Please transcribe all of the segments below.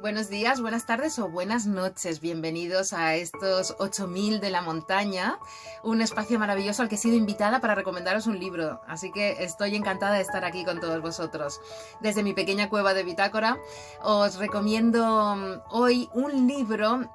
Buenos días, buenas tardes o buenas noches. Bienvenidos a estos 8000 de la montaña, un espacio maravilloso al que he sido invitada para recomendaros un libro. Así que estoy encantada de estar aquí con todos vosotros. Desde mi pequeña cueva de Bitácora os recomiendo hoy un libro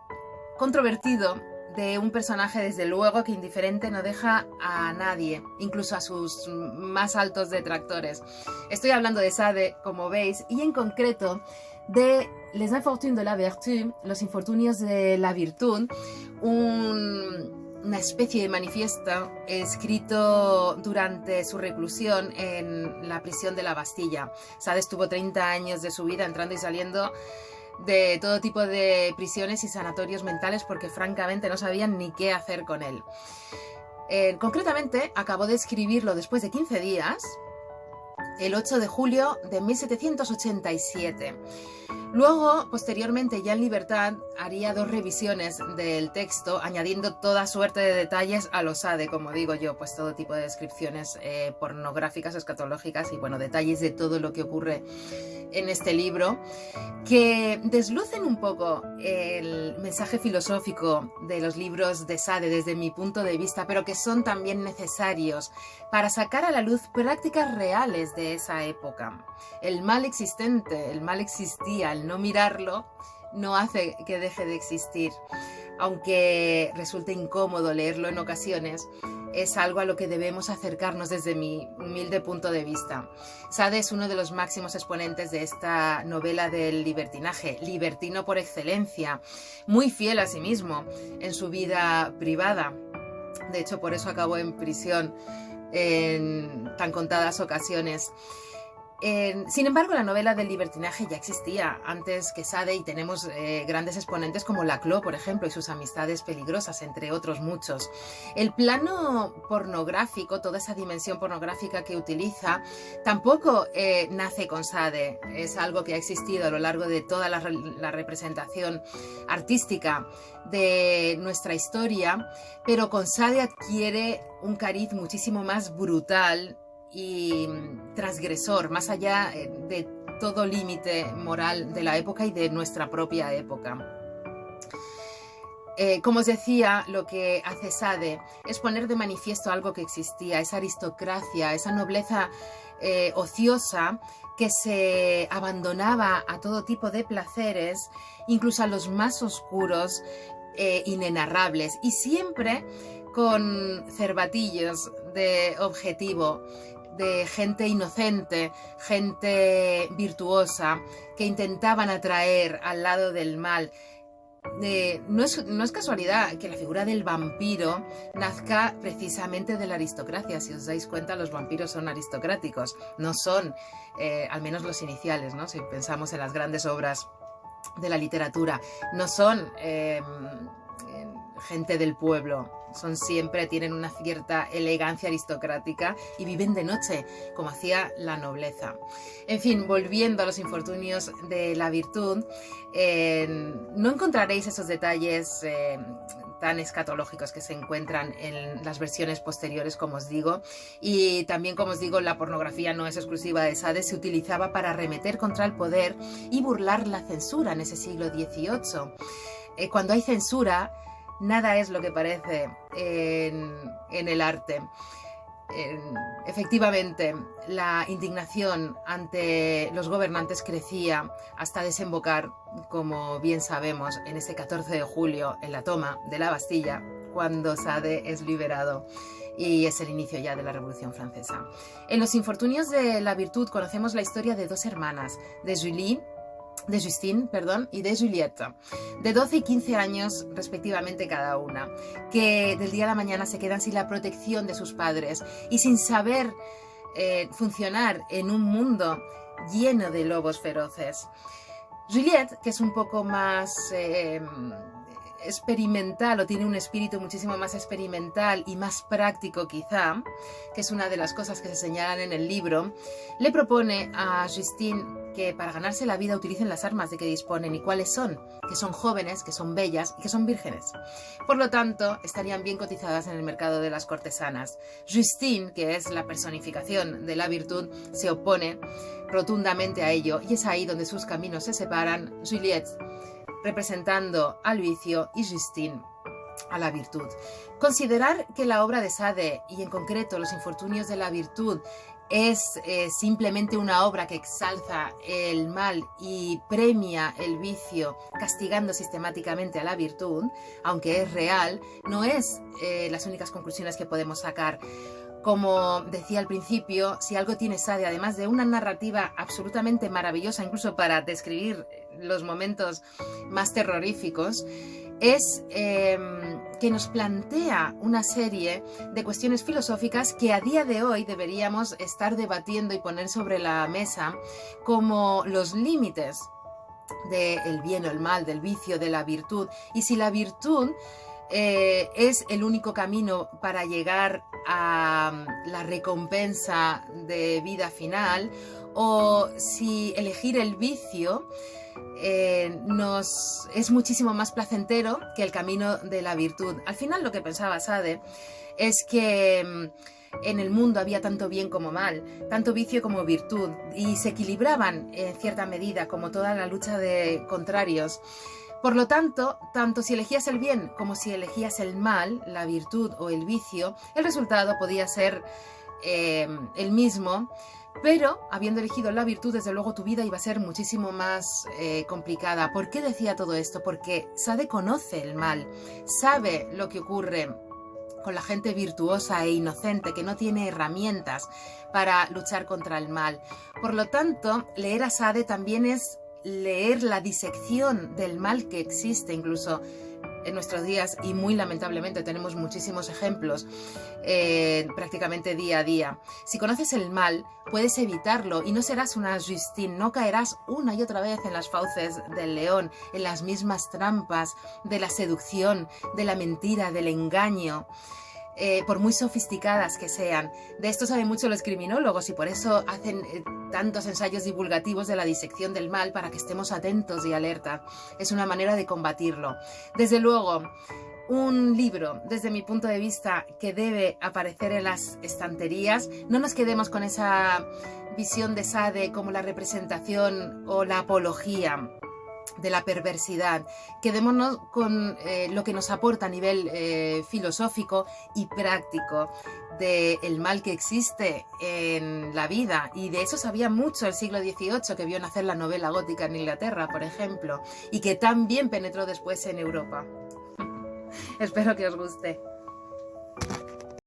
controvertido de un personaje, desde luego, que indiferente no deja a nadie, incluso a sus más altos detractores. Estoy hablando de Sade, como veis, y en concreto de Les Infortunes de la Vertu, Los Infortunios de la Virtud, una especie de manifiesto escrito durante su reclusión en la prisión de la Bastilla. Sade estuvo 30 años de su vida entrando y saliendo de todo tipo de prisiones y sanatorios mentales porque francamente no sabían ni qué hacer con él. Concretamente, acabó de escribirlo después de 15 días, el 8 de julio de 1787. Luego, posteriormente, ya en libertad, haría 2 revisiones del texto, añadiendo toda suerte de detalles a lo Sade, como digo yo, pues todo tipo de descripciones pornográficas, escatológicas y, bueno, detalles de todo lo que ocurre en este libro, que deslucen un poco el mensaje filosófico de los libros de Sade desde mi punto de vista, pero que son también necesarios para sacar a la luz prácticas reales de esa época. El mal existente, el mal existía, el no mirarlo no hace que deje de existir. Aunque resulte incómodo leerlo en ocasiones, es algo a lo que debemos acercarnos desde mi humilde punto de vista. Sade es uno de los máximos exponentes de esta novela del libertinaje, libertino por excelencia, muy fiel a sí mismo en su vida privada. De hecho, por eso acabó en prisión en tan contadas ocasiones. Sin embargo, la novela del libertinaje ya existía antes que Sade y tenemos grandes exponentes como Laclos, por ejemplo, y sus amistades peligrosas, entre otros muchos. El plano pornográfico, toda esa dimensión pornográfica que utiliza, tampoco nace con Sade. Es algo que ha existido a lo largo de toda la representación artística de nuestra historia, pero con Sade adquiere un cariz muchísimo más brutal y transgresor, más allá de todo límite moral de la época y de nuestra propia época. Como os decía, lo que hace Sade es poner de manifiesto algo que existía, esa aristocracia, esa nobleza ociosa que se abandonaba a todo tipo de placeres, incluso a los más oscuros, inenarrables, y siempre con cervatillos de objetivo, de gente inocente, gente virtuosa, que intentaban atraer al lado del mal. No es casualidad que la figura del vampiro nazca precisamente de la aristocracia. Si os dais cuenta, los vampiros son aristocráticos, no son, al menos los iniciales, ¿no? Si pensamos en las grandes obras de la literatura, no son gente del pueblo, tienen una cierta elegancia aristocrática y viven de noche, como hacía la nobleza. En fin, volviendo a Los Infortunios de la Virtud, no encontraréis esos detalles tan escatológicos que se encuentran en las versiones posteriores, como os digo, y también, como os digo, la pornografía no es exclusiva de Sade, se utilizaba para arremeter contra el poder y burlar la censura en ese siglo XVIII. Cuando hay censura, nada es lo que parece en el arte. Efectivamente, la indignación ante los gobernantes crecía hasta desembocar, como bien sabemos, en ese 14 de julio, en la toma de la Bastilla, cuando Sade es liberado. Y es el inicio ya de la Revolución Francesa. En Los Infortunios de la Virtud conocemos la historia de 2 hermanas, de Justine y de Juliette, de 12 y 15 años respectivamente cada una, que del día a la mañana se quedan sin la protección de sus padres y sin saber funcionar en un mundo lleno de lobos feroces. Juliette, que es un poco más experimental, o tiene un espíritu muchísimo más experimental y más práctico quizá, que es una de las cosas que se señalan en el libro, le propone a Justine que para ganarse la vida utilicen las armas de que disponen. ¿Y cuáles son? Que son jóvenes, que son bellas y que son vírgenes. Por lo tanto, estarían bien cotizadas en el mercado de las cortesanas. Justine, que es la personificación de la virtud, se opone rotundamente a ello, y es ahí donde sus caminos se separan, Juliette representando al vicio y Justine a la virtud. Considerar que la obra de Sade, y en concreto Los infortunios de la virtud, es simplemente una obra que exalza el mal y premia el vicio, castigando sistemáticamente a la virtud, aunque es real, no es las únicas conclusiones que podemos sacar. Como decía al principio, si algo tiene Sade, además de una narrativa absolutamente maravillosa, incluso para describir los momentos más terroríficos, es que nos plantea una serie de cuestiones filosóficas que a día de hoy deberíamos estar debatiendo y poner sobre la mesa, como los límites del bien o el mal, del vicio, de la virtud, y si la virtud es el único camino para llegar a la recompensa de vida final, o si elegir el vicio nos es muchísimo más placentero que el camino de la virtud. Al final, lo que pensaba Sade es que en el mundo había tanto bien como mal, tanto vicio como virtud, y se equilibraban en cierta medida, como toda la lucha de contrarios. Por lo tanto, tanto si elegías el bien como si elegías el mal, la virtud o el vicio, el resultado podía ser el mismo. Pero, habiendo elegido la virtud, desde luego tu vida iba a ser muchísimo más complicada. ¿Por qué decía todo esto? Porque Sade conoce el mal, sabe lo que ocurre con la gente virtuosa e inocente que no tiene herramientas para luchar contra el mal. Por lo tanto, leer a Sade también es leer la disección del mal que existe incluso en nuestros días, y muy lamentablemente tenemos muchísimos ejemplos prácticamente día a día. Si conoces el mal, puedes evitarlo y no serás una Justine, no caerás una y otra vez en las fauces del león, en las mismas trampas de la seducción, de la mentira, del engaño. Por muy sofisticadas que sean. De esto saben mucho los criminólogos, y por eso hacen tantos ensayos divulgativos de la disección del mal, para que estemos atentos y alerta. Es una manera de combatirlo. Desde luego, un libro, desde mi punto de vista, que debe aparecer en las estanterías. No nos quedemos con esa visión de Sade como la representación o la apología de la perversidad. Quedémonos con lo que nos aporta a nivel filosófico y práctico del mal que existe en la vida, y de eso sabía mucho el siglo XVIII, que vio nacer la novela gótica en Inglaterra, por ejemplo, y que también penetró después en Europa. Espero que os guste.